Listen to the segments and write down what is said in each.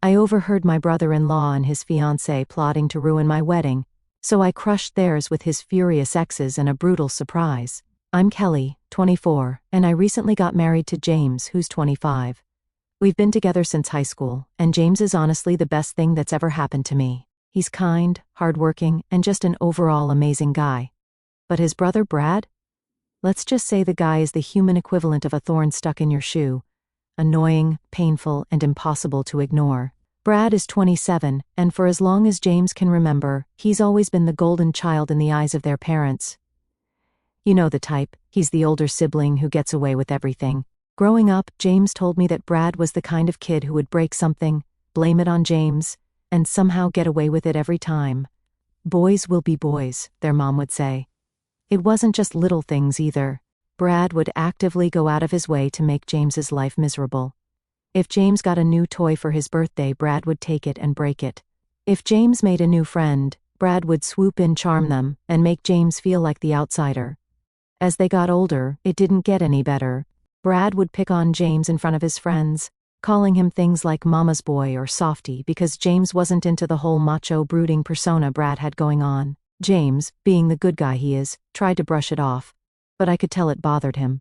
I overheard my brother-in-law and his fiancée plotting to ruin my wedding, so I crushed theirs with his furious exes in a brutal surprise. I'm Kelly, 24, and I recently got married to James, who's 25. We've been together since high school, and James is honestly the best thing that's ever happened to me. He's kind, hardworking, and just an overall amazing guy. But his brother Brad? Let's just say the guy is the human equivalent of a thorn stuck in your shoe. Annoying, painful, and impossible to ignore. Brad is 27, and for as long as James can remember, he's always been the golden child in the eyes of their parents. You know the type, he's the older sibling who gets away with everything. Growing up, James told me that Brad was the kind of kid who would break something, blame it on James, and somehow get away with it every time. Boys will be boys, their mom would say. It wasn't just little things either. Brad would actively go out of his way to make James's life miserable. If James got a new toy for his birthday, Brad would take it and break it. If James made a new friend, Brad would swoop in, charm them, and make James feel like the outsider. As they got older, it didn't get any better. Brad would pick on James in front of his friends, calling him things like mama's boy or softy because James wasn't into the whole macho brooding persona Brad had going on. James, being the good guy he is, tried to brush it off, but I could tell it bothered him.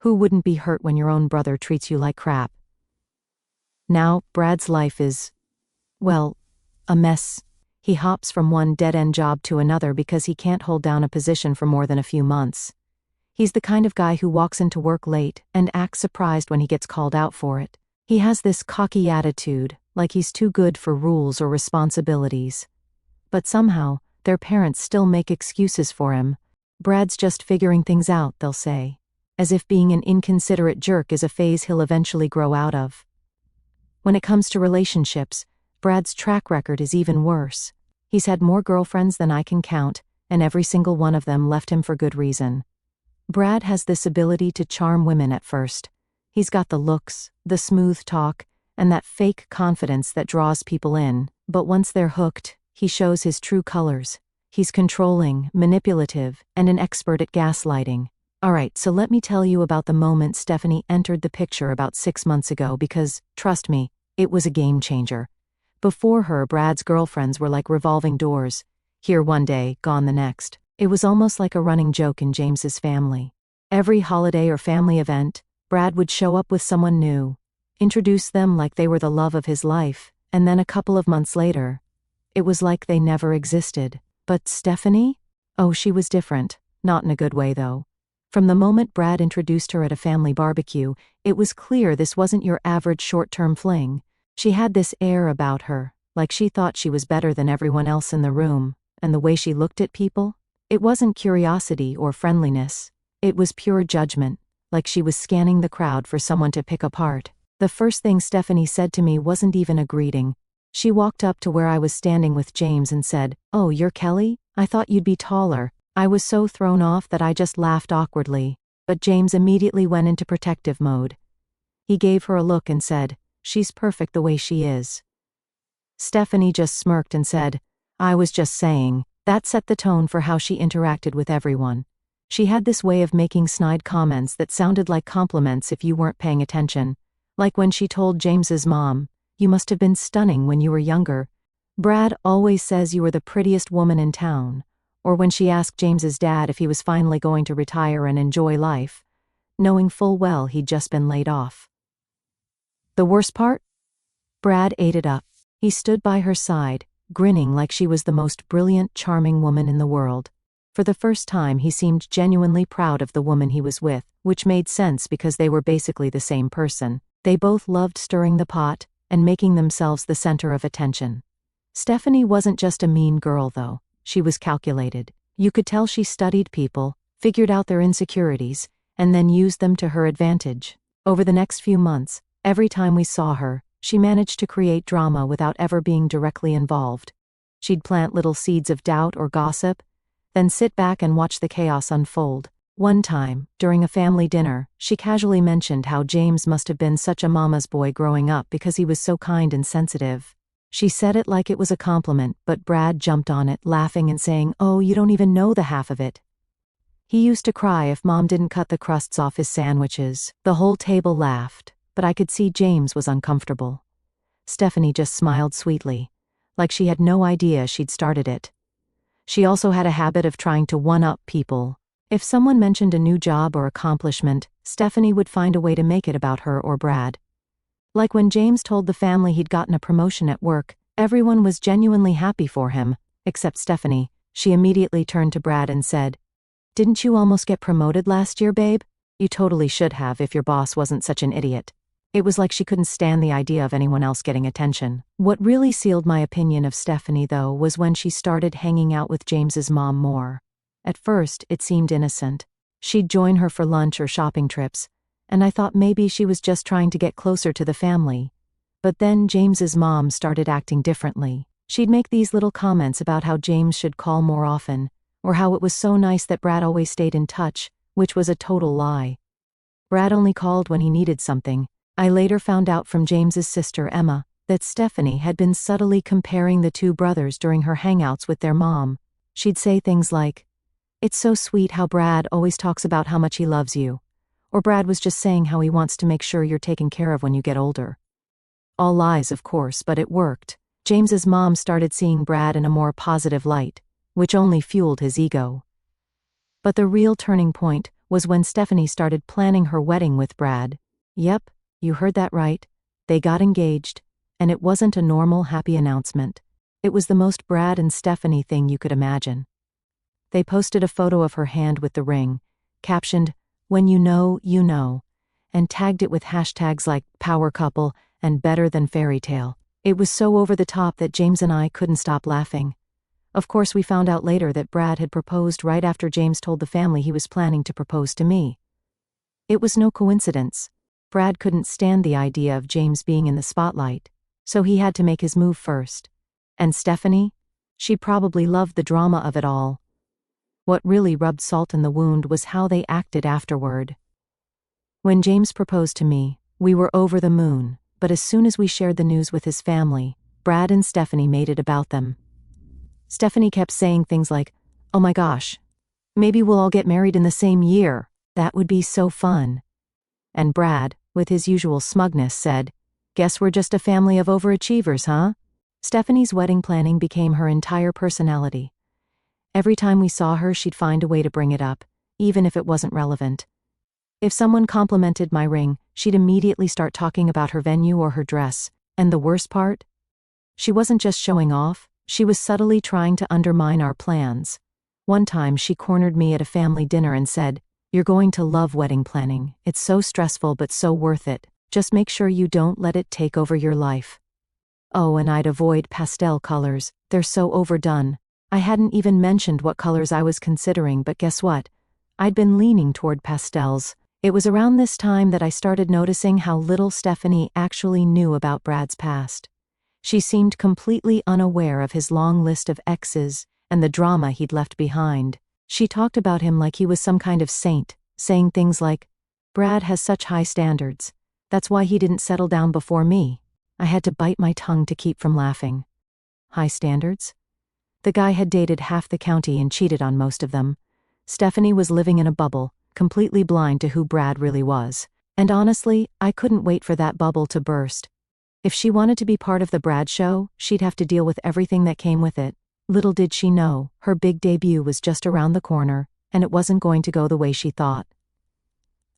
Who wouldn't be hurt when your own brother treats you like crap? Now, Brad's life is, well, a mess. He hops from one dead-end job to another because he can't hold down a position for more than a few months. He's the kind of guy who walks into work late and acts surprised when he gets called out for it. He has this cocky attitude, like he's too good for rules or responsibilities. But somehow, their parents still make excuses for him. Brad's just figuring things out, they'll say. As if being an inconsiderate jerk is a phase he'll eventually grow out of. When it comes to relationships, Brad's track record is even worse. He's had more girlfriends than I can count, and every single one of them left him for good reason. Brad has this ability to charm women at first. He's got the looks, the smooth talk, and that fake confidence that draws people in, but once they're hooked, he shows his true colors. He's controlling, manipulative, and an expert at gaslighting. Alright, so let me tell you about the moment Stephanie entered the picture about 6 months ago because, trust me, it was a game changer. Before her, Brad's girlfriends were like revolving doors. Here one day, gone the next. It was almost like a running joke in James's family. Every holiday or family event, Brad would show up with someone new, introduce them like they were the love of his life, and then a couple of months later, it was like they never existed. But Stephanie? Oh, she was different. Not in a good way, though. From the moment Brad introduced her at a family barbecue, it was clear this wasn't your average short-term fling. She had this air about her, like she thought she was better than everyone else in the room, and the way she looked at people? It wasn't curiosity or friendliness. It was pure judgment, like she was scanning the crowd for someone to pick apart. The first thing Stephanie said to me wasn't even a greeting. She walked up to where I was standing with James and said, "Oh, you're Kelly? I thought you'd be taller." I was so thrown off that I just laughed awkwardly, but James immediately went into protective mode. He gave her a look and said, "She's perfect the way she is." Stephanie just smirked and said, "I was just saying." That set the tone for how she interacted with everyone. She had this way of making snide comments that sounded like compliments if you weren't paying attention. Like when she told James's mom, "You must have been stunning when you were younger. Brad always says you were the prettiest woman in town." Or when she asked James's dad if he was finally going to retire and enjoy life, knowing full well he'd just been laid off. The worst part? Brad ate it up. He stood by her side, grinning like she was the most brilliant, charming woman in the world. For the first time, he seemed genuinely proud of the woman he was with, which made sense because they were basically the same person. They both loved stirring the pot and making themselves the center of attention. Stephanie wasn't just a mean girl, though. She was calculated. You could tell she studied people, figured out their insecurities, and then used them to her advantage. Over the next few months, every time we saw her, she managed to create drama without ever being directly involved. She'd plant little seeds of doubt or gossip, then sit back and watch the chaos unfold. One time, during a family dinner, she casually mentioned how James must have been such a mama's boy growing up because he was so kind and sensitive. She said it like it was a compliment, but Brad jumped on it, laughing and saying, "Oh, you don't even know the half of it." He used to cry if Mom didn't cut the crusts off his sandwiches. The whole table laughed, but I could see James was uncomfortable. Stephanie just smiled sweetly, like she had no idea she'd started it. She also had a habit of trying to one-up people. If someone mentioned a new job or accomplishment, Stephanie would find a way to make it about her or Brad. Like when James told the family he'd gotten a promotion at work, everyone was genuinely happy for him, except Stephanie. She immediately turned to Brad and said, "Didn't you almost get promoted last year, babe? You totally should have if your boss wasn't such an idiot." It was like she couldn't stand the idea of anyone else getting attention. What really sealed my opinion of Stephanie, though, was when she started hanging out with James's mom more. At first, it seemed innocent. She'd join her for lunch or shopping trips, and I thought maybe she was just trying to get closer to the family. But then James's mom started acting differently. She'd make these little comments about how James should call more often, or how it was so nice that Brad always stayed in touch, which was a total lie. Brad only called when he needed something. I later found out from James's sister Emma that Stephanie had been subtly comparing the two brothers during her hangouts with their mom. She'd say things like, "It's so sweet how Brad always talks about how much he loves you," or "Brad was just saying how he wants to make sure you're taken care of when you get older." All lies, of course, but it worked. James's mom started seeing Brad in a more positive light, which only fueled his ego. But the real turning point was when Stephanie started planning her wedding with Brad. Yep, you heard that right. They got engaged, and it wasn't a normal happy announcement. It was the most Brad and Stephanie thing you could imagine. They posted a photo of her hand with the ring, captioned, "When you know, you know," and tagged it with hashtags like power couple and better than fairy tale. It was so over the top that James and I couldn't stop laughing. Of course, we found out later that Brad had proposed right after James told the family he was planning to propose to me. It was no coincidence. Brad couldn't stand the idea of James being in the spotlight, so he had to make his move first. And Stephanie? She probably loved the drama of it all. What really rubbed salt in the wound was how they acted afterward. When James proposed to me, we were over the moon, but as soon as we shared the news with his family, Brad and Stephanie made it about them. Stephanie kept saying things like, "Oh my gosh, maybe we'll all get married in the same year. That would be so fun." And Brad, with his usual smugness, said, "Guess we're just a family of overachievers, huh?" Stephanie's wedding planning became her entire personality. Every time we saw her, she'd find a way to bring it up, even if it wasn't relevant. If someone complimented my ring, she'd immediately start talking about her venue or her dress. And the worst part? She wasn't just showing off, she was subtly trying to undermine our plans. One time she cornered me at a family dinner and said, "You're going to love wedding planning. It's so stressful but so worth it. Just make sure you don't let it take over your life." Oh, and I'd avoid pastel colors. They're so overdone. I hadn't even mentioned what colors I was considering, but guess what? I'd been leaning toward pastels. It was around this time that I started noticing how little Stephanie actually knew about Brad's past. She seemed completely unaware of his long list of exes and the drama he'd left behind. She talked about him like he was some kind of saint, saying things like, "Brad has such high standards. That's why he didn't settle down before me." I had to bite my tongue to keep from laughing. High standards? The guy had dated half the county and cheated on most of them. Stephanie was living in a bubble, completely blind to who Brad really was. And honestly, I couldn't wait for that bubble to burst. If she wanted to be part of the Brad show, she'd have to deal with everything that came with it. Little did she know, her big debut was just around the corner, and it wasn't going to go the way she thought.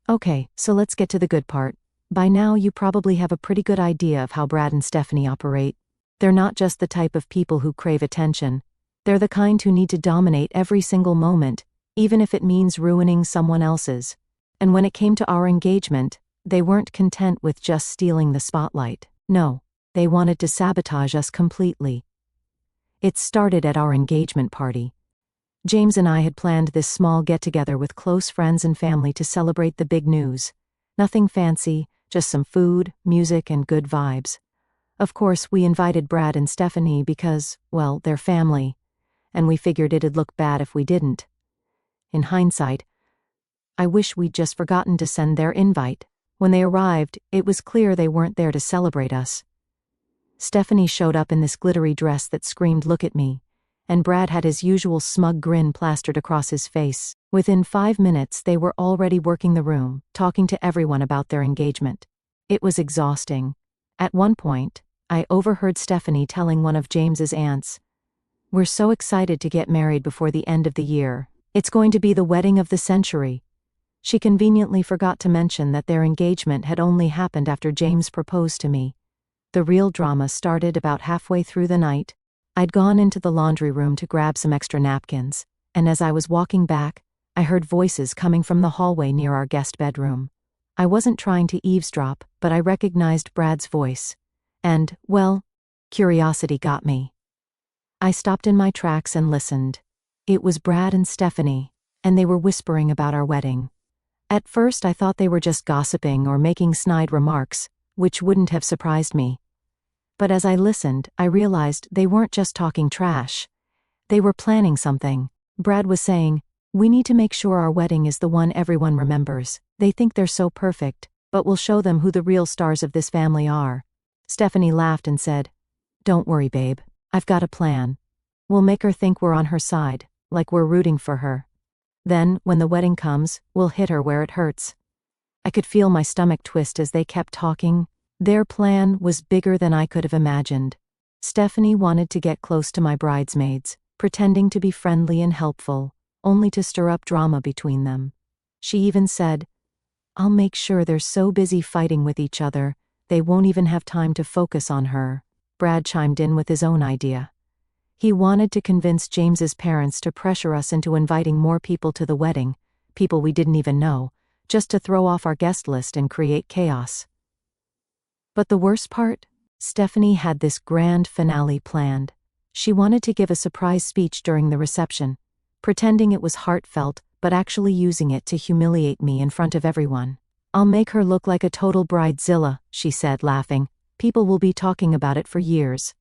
Okay, so let's get to the good part. By now you probably have a pretty good idea of how Brad and Stephanie operate. They're not just the type of people who crave attention. They're the kind who need to dominate every single moment, even if it means ruining someone else's. And when it came to our engagement, they weren't content with just stealing the spotlight. No, they wanted to sabotage us completely. It started at our engagement party. James and I had planned this small get-together with close friends and family to celebrate the big news. Nothing fancy, just some food, music, and good vibes. Of course, we invited Brad and Stephanie because, well, they're family, and we figured it'd look bad if we didn't. In hindsight, I wish we'd just forgotten to send their invite. When they arrived, it was clear they weren't there to celebrate us. Stephanie showed up in this glittery dress that screamed, "Look at me," and Brad had his usual smug grin plastered across his face. Within 5 minutes, they were already working the room, talking to everyone about their engagement. It was exhausting. At one point, I overheard Stephanie telling one of James's aunts, "We're so excited to get married before the end of the year. It's going to be the wedding of the century." She conveniently forgot to mention that their engagement had only happened after James proposed to me. The real drama started about halfway through the night. I'd gone into the laundry room to grab some extra napkins, and as I was walking back, I heard voices coming from the hallway near our guest bedroom. I wasn't trying to eavesdrop, but I recognized Brad's voice. And, well, curiosity got me. I stopped in my tracks and listened. It was Brad and Stephanie, and they were whispering about our wedding. At first I thought they were just gossiping or making snide remarks, which wouldn't have surprised me. But as I listened, I realized they weren't just talking trash. They were planning something. Brad was saying, "We need to make sure our wedding is the one everyone remembers. They think they're so perfect, but we'll show them who the real stars of this family are." Stephanie laughed and said, "Don't worry, babe. I've got a plan. We'll make her think we're on her side, like we're rooting for her. Then, when the wedding comes, we'll hit her where it hurts." I could feel my stomach twist as they kept talking. Their plan was bigger than I could have imagined. Stephanie wanted to get close to my bridesmaids, pretending to be friendly and helpful, only to stir up drama between them. She even said, "I'll make sure they're so busy fighting with each other, they won't even have time to focus on her." Brad chimed in with his own idea. He wanted to convince James's parents to pressure us into inviting more people to the wedding, people we didn't even know, just to throw off our guest list and create chaos. But the worst part? Stephanie had this grand finale planned. She wanted to give a surprise speech during the reception, pretending it was heartfelt, but actually using it to humiliate me in front of everyone. "I'll make her look like a total bridezilla," she said, laughing. "People will be talking about it for years."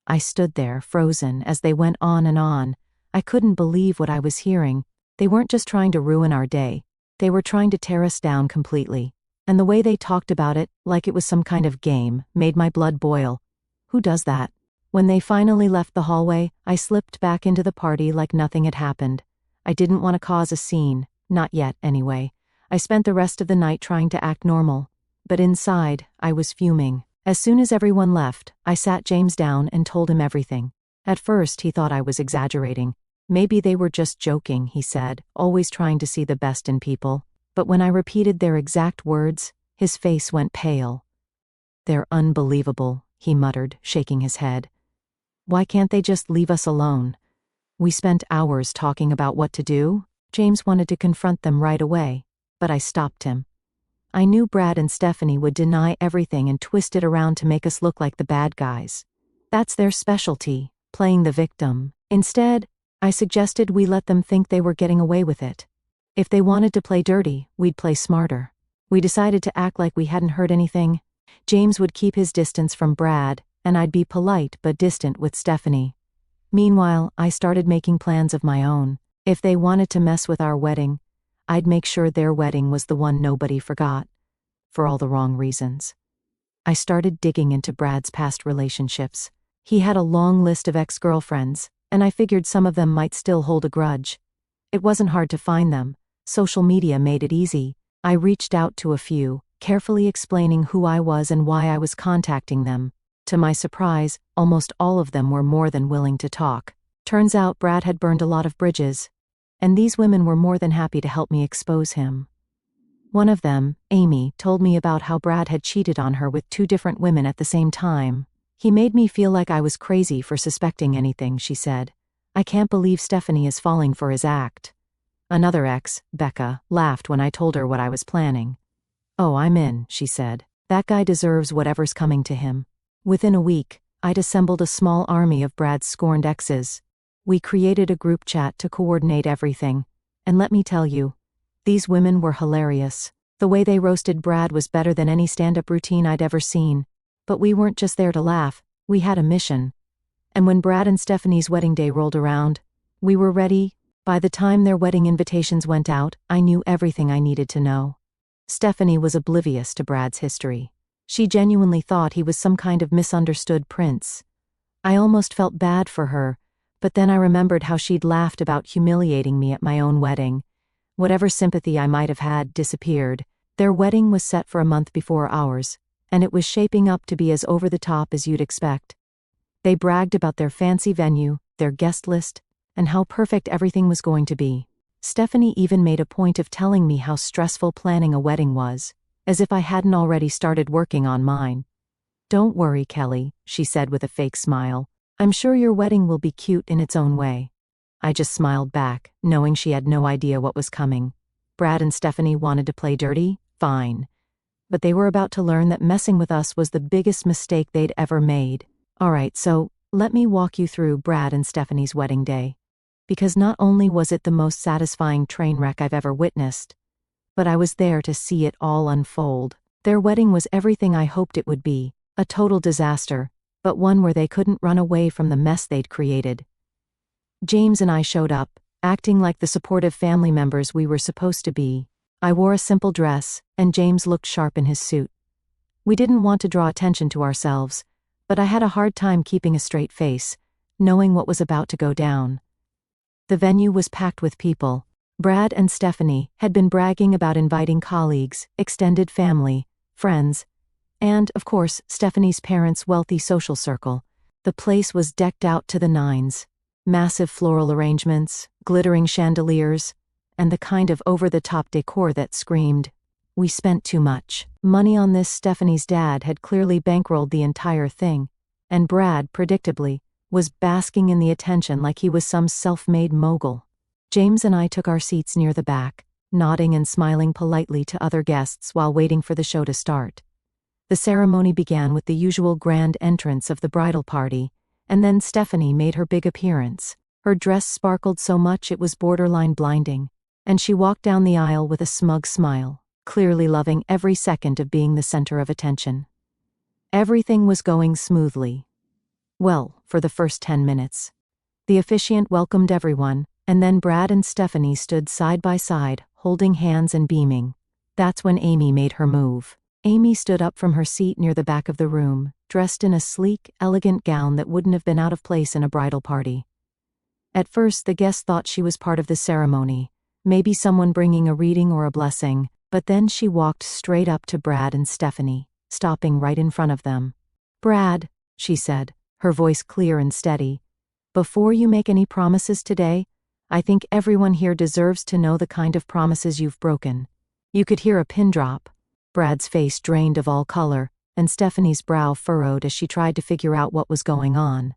I stood there, frozen, as they went on and on. I couldn't believe what I was hearing. They weren't just trying to ruin our day. They were trying to tear us down completely. And the way they talked about it, like it was some kind of game, made my blood boil. Who does that? When they finally left the hallway, I slipped back into the party like nothing had happened. I didn't want to cause a scene, not yet, anyway. I spent the rest of the night trying to act normal. But inside, I was fuming. As soon as everyone left, I sat James down and told him everything. At first, he thought I was exaggerating. "Maybe they were just joking," he said, always trying to see the best in people. But when I repeated their exact words, his face went pale. "They're unbelievable," he muttered, shaking his head. "Why can't they just leave us alone?" We spent hours talking about what to do. James wanted to confront them right away, but I stopped him. I knew Brad and Stephanie would deny everything and twist it around to make us look like the bad guys. That's their specialty, playing the victim. Instead, I suggested we let them think they were getting away with it. If they wanted to play dirty, we'd play smarter. We decided to act like we hadn't heard anything. James would keep his distance from Brad, and I'd be polite but distant with Stephanie. Meanwhile, I started making plans of my own. If they wanted to mess with our wedding, I'd make sure their wedding was the one nobody forgot. For all the wrong reasons. I started digging into Brad's past relationships. He had a long list of ex-girlfriends, and I figured some of them might still hold a grudge. It wasn't hard to find them. Social media made it easy. I reached out to a few, carefully explaining who I was and why I was contacting them. To my surprise, almost all of them were more than willing to talk. Turns out Brad had burned a lot of bridges, and these women were more than happy to help me expose him. One of them, Amy, told me about how Brad had cheated on her with 2 different women at the same time. "He made me feel like I was crazy for suspecting anything," she said. "I can't believe Stephanie is falling for his act." Another ex, Becca, laughed when I told her what I was planning. "Oh, I'm in," she said. "That guy deserves whatever's coming to him." Within a week, I'd assembled a small army of Brad's scorned exes. We created a group chat to coordinate everything. And let me tell you, these women were hilarious. The way they roasted Brad was better than any stand-up routine I'd ever seen. But we weren't just there to laugh, we had a mission. And when Brad and Stephanie's wedding day rolled around, we were ready. By the time their wedding invitations went out, I knew everything I needed to know. Stephanie was oblivious to Brad's history. She genuinely thought he was some kind of misunderstood prince. I almost felt bad for her, but then I remembered how she'd laughed about humiliating me at my own wedding. Whatever sympathy I might have had disappeared. Their wedding was set for a month before ours, and it was shaping up to be as over the top as you'd expect. They bragged about their fancy venue, their guest list, and how perfect everything was going to be. Stephanie even made a point of telling me how stressful planning a wedding was, as if I hadn't already started working on mine. "Don't worry, Kelly," she said with a fake smile. "I'm sure your wedding will be cute in its own way." I just smiled back, knowing she had no idea what was coming. Brad and Stephanie wanted to play dirty? Fine. But they were about to learn that messing with us was the biggest mistake they'd ever made. Alright, so let me walk you through Brad and Stephanie's wedding day. Because not only was it the most satisfying train wreck I've ever witnessed, but I was there to see it all unfold. Their wedding was everything I hoped it would be, a total disaster, but one where they couldn't run away from the mess they'd created. James and I showed up, acting like the supportive family members we were supposed to be. I wore a simple dress, and James looked sharp in his suit. We didn't want to draw attention to ourselves, but I had a hard time keeping a straight face, knowing what was about to go down. The venue was packed with people. Brad and Stephanie had been bragging about inviting colleagues, extended family, friends, and, of course, Stephanie's parents' wealthy social circle. The place was decked out to the nines. Massive floral arrangements, glittering chandeliers, and the kind of over-the-top decor that screamed, "We spent too much." Money on this. Stephanie's dad had clearly bankrolled the entire thing, and Brad, predictably, was basking in the attention like he was some self-made mogul. James and I took our seats near the back, nodding and smiling politely to other guests while waiting for the show to start. The ceremony began with the usual grand entrance of the bridal party, and then Stephanie made her big appearance. Her dress sparkled so much it was borderline blinding, and she walked down the aisle with a smug smile, clearly loving every second of being the center of attention. Everything was going smoothly. Well, for the first 10 minutes. The officiant welcomed everyone, and then Brad and Stephanie stood side by side, holding hands and beaming. That's when Amy made her move. Amy stood up from her seat near the back of the room, dressed in a sleek, elegant gown that wouldn't have been out of place in a bridal party. At first, the guests thought she was part of the ceremony, maybe someone bringing a reading or a blessing, but then she walked straight up to Brad and Stephanie, stopping right in front of them. "Brad," she said, her voice clear and steady, "before you make any promises today, I think everyone here deserves to know the kind of promises you've broken." You could hear a pin drop. Brad's face drained of all color, and Stephanie's brow furrowed as she tried to figure out what was going on.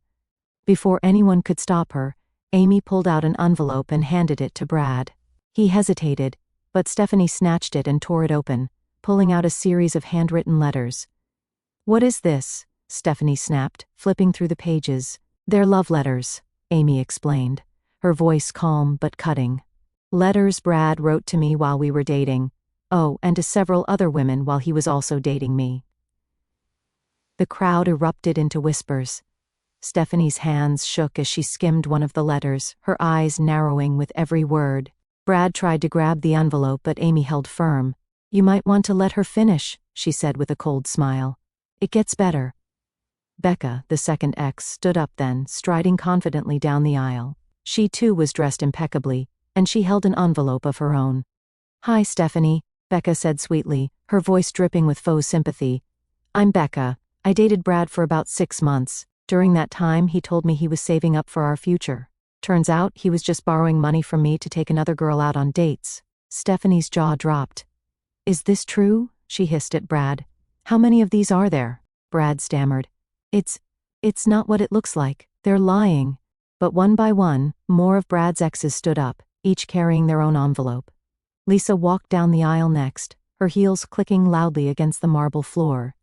Before anyone could stop her, Amy pulled out an envelope and handed it to Brad. He hesitated, but Stephanie snatched it and tore it open, pulling out a series of handwritten letters. "What is this?" Stephanie snapped, flipping through the pages. "They're love letters," Amy explained, her voice calm but cutting. "Letters Brad wrote to me while we were dating. Oh, and to several other women while he was also dating me." The crowd erupted into whispers. Stephanie's hands shook as she skimmed one of the letters, her eyes narrowing with every word. Brad tried to grab the envelope, but Amy held firm. "You might want to let her finish," she said with a cold smile. "It gets better." Becca, the second ex, stood up then, striding confidently down the aisle. She too was dressed impeccably, and she held an envelope of her own. "Hi, Stephanie," Becca said sweetly, her voice dripping with faux sympathy. "I'm Becca. I dated Brad for about 6 months. During that time, he told me he was saving up for our future. Turns out, he was just borrowing money from me to take another girl out on dates." Stephanie's jaw dropped. "Is this true?" she hissed at Brad. "How many of these are there?" Brad stammered. It's not what it looks like. They're lying." But one by one, more of Brad's exes stood up, each carrying their own envelope. Lisa walked down the aisle next, her heels clicking loudly against the marble floor.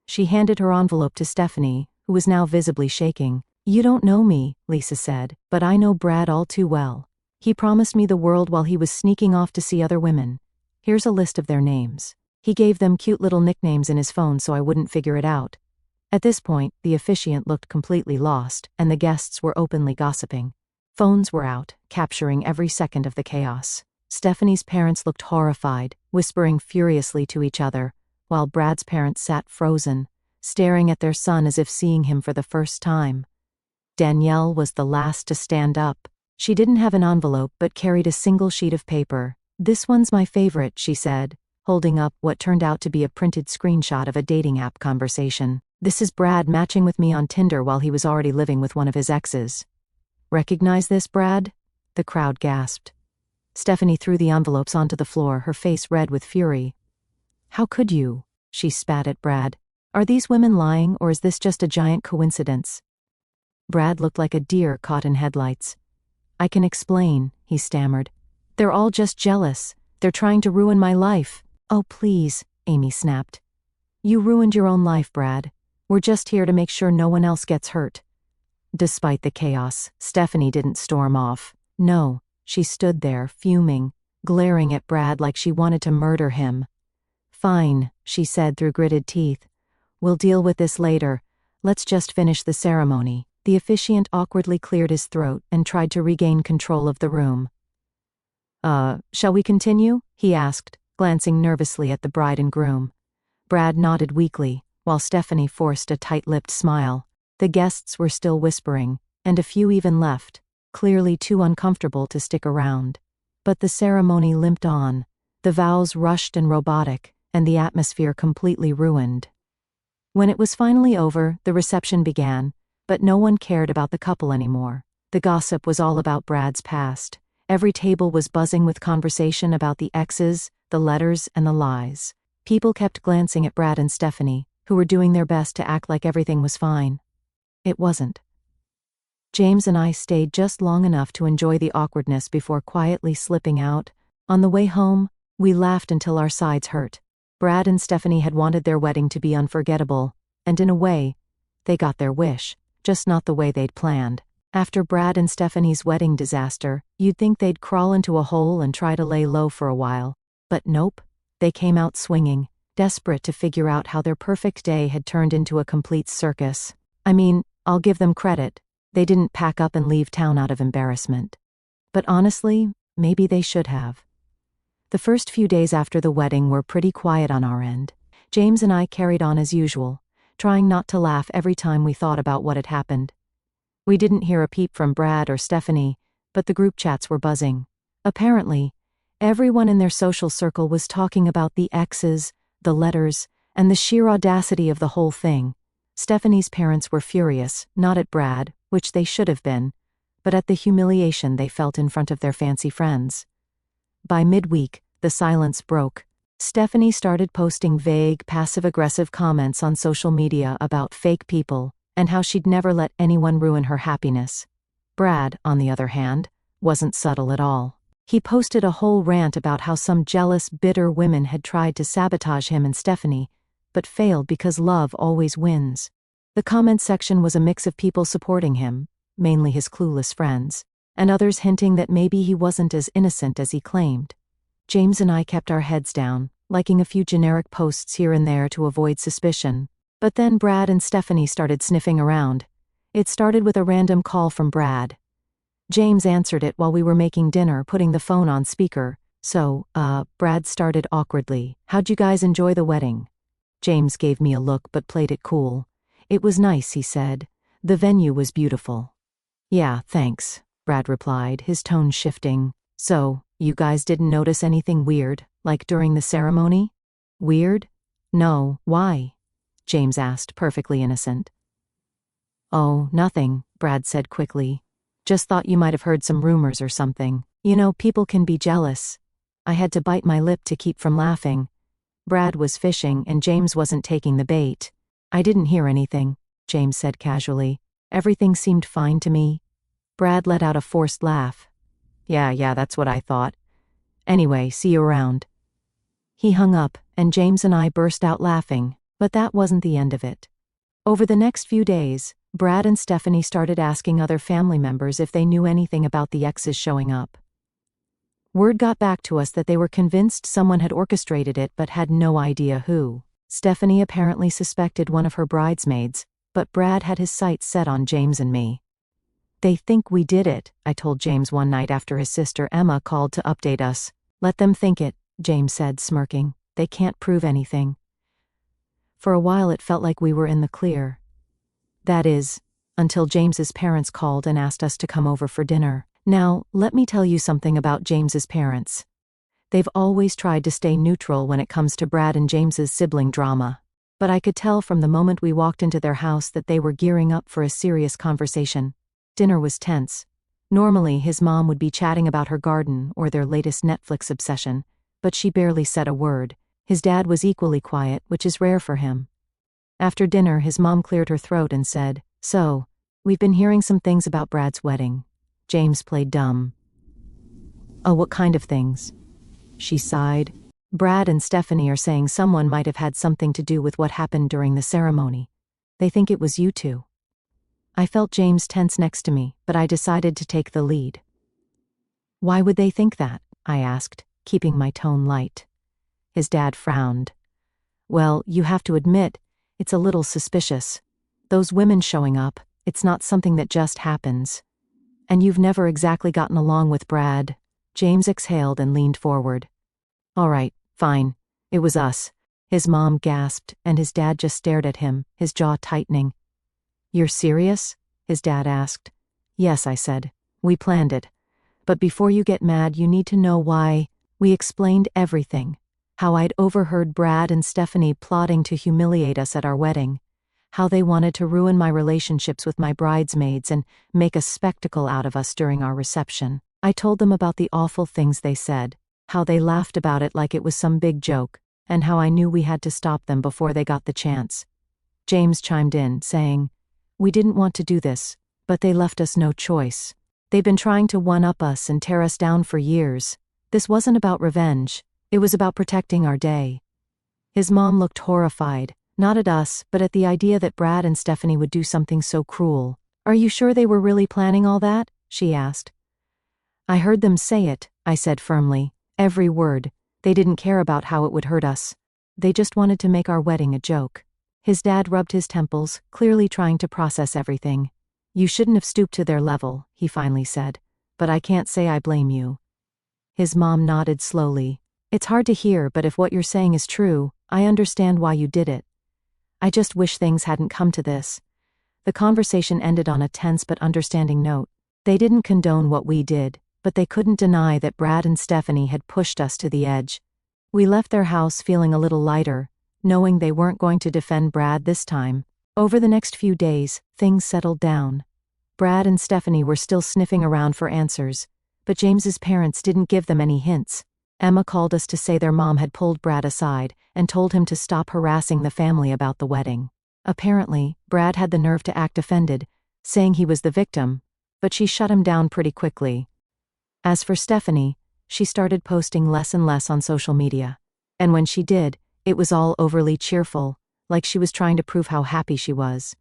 She handed her envelope to Stephanie, who was now visibly shaking. "You don't know me," Lisa said, "but I know Brad all too well. He promised me the world while he was sneaking off to see other women. Here's a list of their names. He gave them cute little nicknames in his phone so I wouldn't figure it out." At this point, the officiant looked completely lost, and the guests were openly gossiping. Phones were out, capturing every second of the chaos. Stephanie's parents looked horrified, whispering furiously to each other, while Brad's parents sat frozen, staring at their son as if seeing him for the first time. Danielle was the last to stand up. She didn't have an envelope but carried a single sheet of paper. "This one's my favorite," she said, holding up what turned out to be a printed screenshot of a dating app conversation. "This is Brad matching with me on Tinder while he was already living with one of his exes." "Recognize this, Brad?" the crowd gasped. Stephanie threw the envelopes onto the floor, her face red with fury. "How could you?" she spat at Brad. "Are these women lying, or is this just a giant coincidence?" Brad looked like a deer caught in headlights. "I can explain," he stammered. "They're all just jealous. They're trying to ruin my life." "Oh, please," Amy snapped. "You ruined your own life, Brad. We're just here to make sure no one else gets hurt." Despite the chaos, Stephanie didn't storm off. No, she stood there, fuming, glaring at Brad like she wanted to murder him. "Fine," she said through gritted teeth. "We'll deal with this later. Let's just finish the ceremony." The officiant awkwardly cleared his throat and tried to regain control of the room. Shall we continue?" he asked, glancing nervously at the bride and groom. Brad nodded weakly, while Stephanie forced a tight-lipped smile. The guests were still whispering, and a few even left, clearly too uncomfortable to stick around. But the ceremony limped on, the vows rushed and robotic, and the atmosphere completely ruined. When it was finally over, the reception began, but no one cared about the couple anymore. The gossip was all about Brad's past. Every table was buzzing with conversation about the exes, the letters, and the lies. People kept glancing at Brad and Stephanie, who were doing their best to act like everything was fine. It wasn't. James and I stayed just long enough to enjoy the awkwardness before quietly slipping out. On the way home, we laughed until our sides hurt. Brad and Stephanie had wanted their wedding to be unforgettable, and in a way, they got their wish, just not the way they'd planned. After Brad and Stephanie's wedding disaster, you'd think they'd crawl into a hole and try to lay low for a while. But nope, they came out swinging, desperate to figure out how their perfect day had turned into a complete circus. I mean, I'll give them credit. They didn't pack up and leave town out of embarrassment. But honestly, maybe they should have. The first few days after the wedding were pretty quiet on our end. James and I carried on as usual, trying not to laugh every time we thought about what had happened. We didn't hear a peep from Brad or Stephanie, but the group chats were buzzing. Apparently, everyone in their social circle was talking about the exes, the letters, and the sheer audacity of the whole thing. Stephanie's parents were furious, not at Brad, which they should have been, but at the humiliation they felt in front of their fancy friends. By midweek, the silence broke. Stephanie started posting vague, passive-aggressive comments on social media about fake people and how she'd never let anyone ruin her happiness. Brad, on the other hand, wasn't subtle at all. He posted a whole rant about how some jealous, bitter women had tried to sabotage him and Stephanie, but failed because love always wins. The comment section was a mix of people supporting him, mainly his clueless friends, and others hinting that maybe he wasn't as innocent as he claimed. James and I kept our heads down, liking a few generic posts here and there to avoid suspicion. But then Brad and Stephanie started sniffing around. It started with a random call from Brad. James answered it while we were making dinner, putting the phone on speaker. Brad started awkwardly. "How'd you guys enjoy the wedding?" James gave me a look but played it cool. "It was nice," he said. "The venue was beautiful." "Yeah, thanks," Brad replied, his tone shifting. "So, you guys didn't notice anything weird, like during the ceremony?" "Weird? No, why?" James asked, perfectly innocent. "Oh, nothing," Brad said quickly. "Just thought you might have heard some rumors or something. You know, people can be jealous." I had to bite my lip to keep from laughing. Brad was fishing and James wasn't taking the bait. "I didn't hear anything," James said casually. "Everything seemed fine to me." Brad let out a forced laugh. Yeah, that's what I thought. Anyway, see you around." He hung up, and James and I burst out laughing, but that wasn't the end of it. Over the next few days, Brad and Stephanie started asking other family members if they knew anything about the exes showing up. Word got back to us that they were convinced someone had orchestrated it but had no idea who. Stephanie apparently suspected one of her bridesmaids, but Brad had his sights set on James and me. "They think we did it," I told James one night after his sister Emma called to update us. "Let them think it," James said, smirking. "They can't prove anything." For a while it felt like we were in the clear. That is, until James's parents called and asked us to come over for dinner. Now, let me tell you something about James's parents. They've always tried to stay neutral when it comes to Brad and James's sibling drama. But I could tell from the moment we walked into their house that they were gearing up for a serious conversation. Dinner was tense. Normally, his mom would be chatting about her garden or their latest Netflix obsession, but she barely said a word. His dad was equally quiet, which is rare for him. After dinner, his mom cleared her throat and said, "So, we've been hearing some things about Brad's wedding." James played dumb. "Oh, what kind of things?" She sighed. "Brad and Stephanie are saying someone might have had something to do with what happened during the ceremony. They think it was you two." I felt James tense next to me, but I decided to take the lead. "Why would they think that?" I asked, keeping my tone light. His dad frowned. "Well, you have to admit, it's a little suspicious. Those women showing up, it's not something that just happens. And you've never exactly gotten along with Brad." James exhaled and leaned forward. "All right, fine. It was us." His mom gasped, and his dad just stared at him, his jaw tightening. "You're serious?" his dad asked. "Yes," I said. "We planned it. But before you get mad, you need to know why." We explained everything. How I'd overheard Brad and Stephanie plotting to humiliate us at our wedding. How they wanted to ruin my relationships with my bridesmaids and make a spectacle out of us during our reception. I told them about the awful things they said, how they laughed about it like it was some big joke, and how I knew we had to stop them before they got the chance. James chimed in, saying, "We didn't want to do this, but they left us no choice. They've been trying to one-up us and tear us down for years. This wasn't about revenge, it was about protecting our day." His mom looked horrified, not at us, but at the idea that Brad and Stephanie would do something so cruel. "Are you sure they were really planning all that?" she asked. "I heard them say it," I said firmly. "Every word. They didn't care about how it would hurt us. They just wanted to make our wedding a joke." His dad rubbed his temples, clearly trying to process everything. "You shouldn't have stooped to their level," he finally said. "But I can't say I blame you." His mom nodded slowly. "It's hard to hear, but if what you're saying is true, I understand why you did it. I just wish things hadn't come to this." The conversation ended on a tense but understanding note. They didn't condone what we did, but they couldn't deny that Brad and Stephanie had pushed us to the edge. We left their house feeling a little lighter, knowing they weren't going to defend Brad this time. Over the next few days, things settled down. Brad and Stephanie were still sniffing around for answers, but James's parents didn't give them any hints. Emma called us to say their mom had pulled Brad aside and told him to stop harassing the family about the wedding. Apparently, Brad had the nerve to act offended, saying he was the victim, but she shut him down pretty quickly. As for Stephanie, she started posting less and less on social media. And when she did, it was all overly cheerful, like she was trying to prove how happy she was.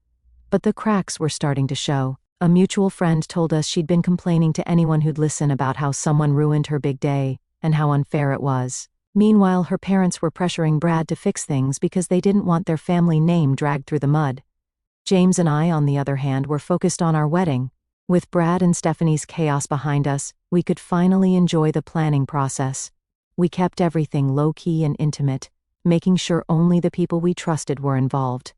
But the cracks were starting to show. A mutual friend told us she'd been complaining to anyone who'd listen about how someone ruined her big day, and how unfair it was. Meanwhile, her parents were pressuring Brad to fix things because they didn't want their family name dragged through the mud. James and I, on the other hand, were focused on our wedding. With Brad and Stephanie's chaos behind us, we could finally enjoy the planning process. We kept everything low-key and intimate, making sure only the people we trusted were involved.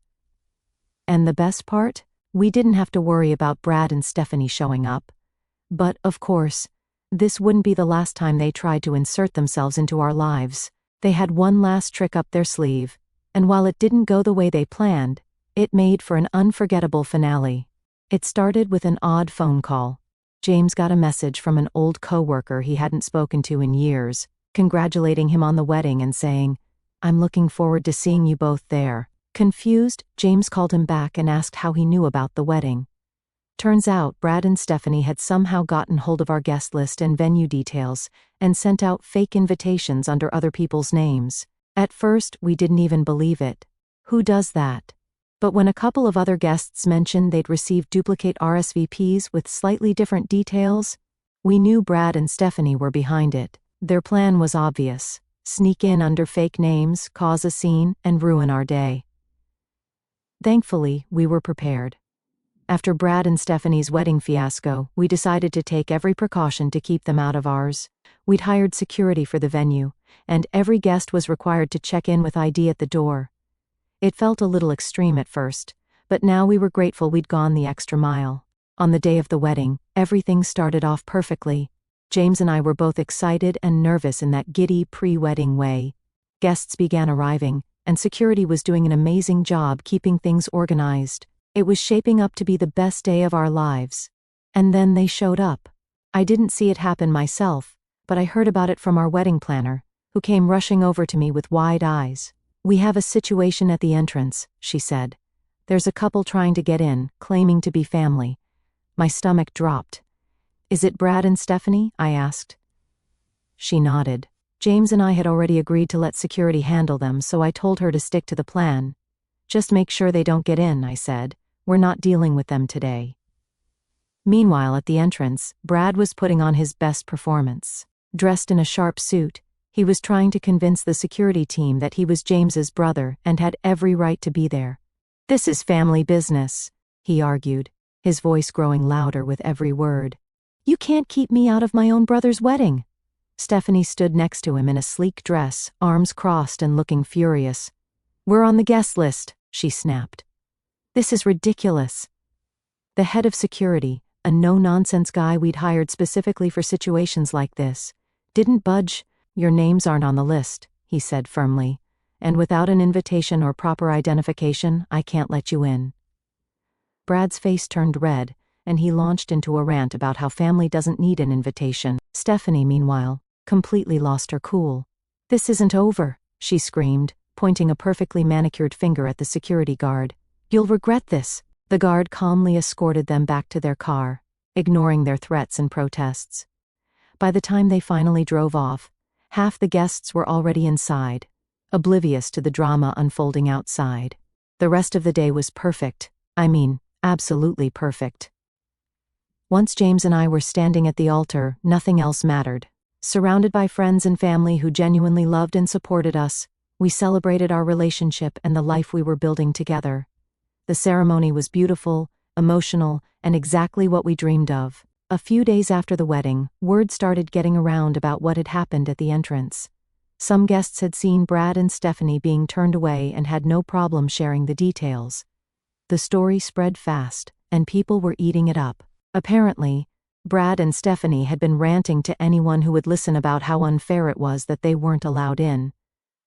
And the best part? We didn't have to worry about Brad and Stephanie showing up. But, of course, this wouldn't be the last time they tried to insert themselves into our lives. They had one last trick up their sleeve, and while it didn't go the way they planned, it made for an unforgettable finale. It started with an odd phone call. James got a message from an old coworker he hadn't spoken to in years, congratulating him on the wedding and saying, "I'm looking forward to seeing you both there." Confused, James called him back and asked how he knew about the wedding. Turns out Brad and Stephanie had somehow gotten hold of our guest list and venue details and sent out fake invitations under other people's names. At first, we didn't even believe it. Who does that? But when a couple of other guests mentioned they'd received duplicate RSVPs with slightly different details, we knew Brad and Stephanie were behind it. Their plan was obvious: sneak in under fake names, cause a scene, and ruin our day. Thankfully, we were prepared. After Brad and Stephanie's wedding fiasco, we decided to take every precaution to keep them out of ours. We'd hired security for the venue, and every guest was required to check in with ID at the door. It felt a little extreme at first, but now we were grateful we'd gone the extra mile. On the day of the wedding, everything started off perfectly. James and I were both excited and nervous in that giddy pre-wedding way. Guests began arriving, and security was doing an amazing job keeping things organized. It was shaping up to be the best day of our lives. And then they showed up. I didn't see it happen myself, but I heard about it from our wedding planner, who came rushing over to me with wide eyes. "We have a situation at the entrance," she said. "There's a couple trying to get in, claiming to be family." My stomach dropped. "Is it Brad and Stephanie?" I asked. She nodded. James and I had already agreed to let security handle them, so I told her to stick to the plan. "Just make sure they don't get in," I said. "We're not dealing with them today." Meanwhile, at the entrance, Brad was putting on his best performance. Dressed in a sharp suit, he was trying to convince the security team that he was James's brother and had every right to be there. "This is family business," he argued, his voice growing louder with every word. "You can't keep me out of my own brother's wedding." Stephanie stood next to him in a sleek dress, arms crossed and looking furious. "We're on the guest list," she snapped. "This is ridiculous." The head of security, a no-nonsense guy we'd hired specifically for situations like this, didn't budge. "Your names aren't on the list," he said firmly, "and without an invitation or proper identification, I can't let you in." Brad's face turned red, and he launched into a rant about how family doesn't need an invitation. Stephanie, meanwhile, completely lost her cool. "This isn't over," she screamed, pointing a perfectly manicured finger at the security guard. "You'll regret this." The guard calmly escorted them back to their car, ignoring their threats and protests. By the time they finally drove off, half the guests were already inside, oblivious to the drama unfolding outside. The rest of the day was perfect. I mean, absolutely perfect. Once James and I were standing at the altar, nothing else mattered. Surrounded by friends and family who genuinely loved and supported us, we celebrated our relationship and the life we were building together. The ceremony was beautiful, emotional, and exactly what we dreamed of. A few days after the wedding, word started getting around about what had happened at the entrance. Some guests had seen Brad and Stephanie being turned away and had no problem sharing the details. The story spread fast, and people were eating it up. Apparently, Brad and Stephanie had been ranting to anyone who would listen about how unfair it was that they weren't allowed in.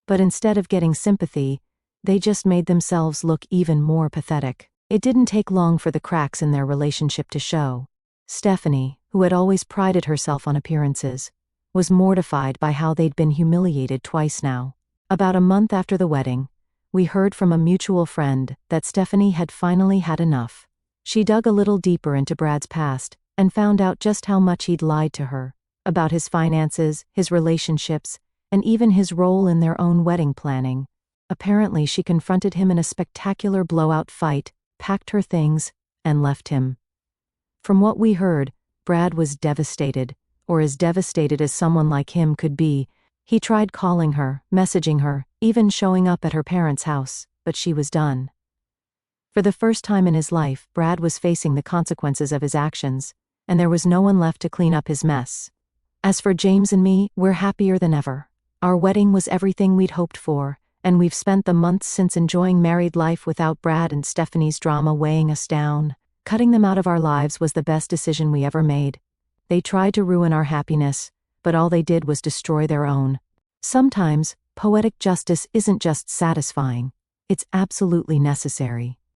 But instead of getting sympathy, they just made themselves look even more pathetic. It didn't take long for the cracks in their relationship to show. Stephanie, who had always prided herself on appearances, was mortified by how they'd been humiliated twice now. About a month after the wedding, we heard from a mutual friend that Stephanie had finally had enough. She dug a little deeper into Brad's past and found out just how much he'd lied to her, about his finances, his relationships, and even his role in their own wedding planning. Apparently, she confronted him in a spectacular blowout fight, packed her things, and left him. From what we heard, Brad was devastated, or as devastated as someone like him could be. He tried calling her, messaging her, even showing up at her parents' house, but she was done. For the first time in his life, Brad was facing the consequences of his actions, and there was no one left to clean up his mess. As for James and me, we're happier than ever. Our wedding was everything we'd hoped for, and we've spent the months since enjoying married life without Brad and Stephanie's drama weighing us down. Cutting them out of our lives was the best decision we ever made. They tried to ruin our happiness, but all they did was destroy their own. Sometimes, poetic justice isn't just satisfying, it's absolutely necessary.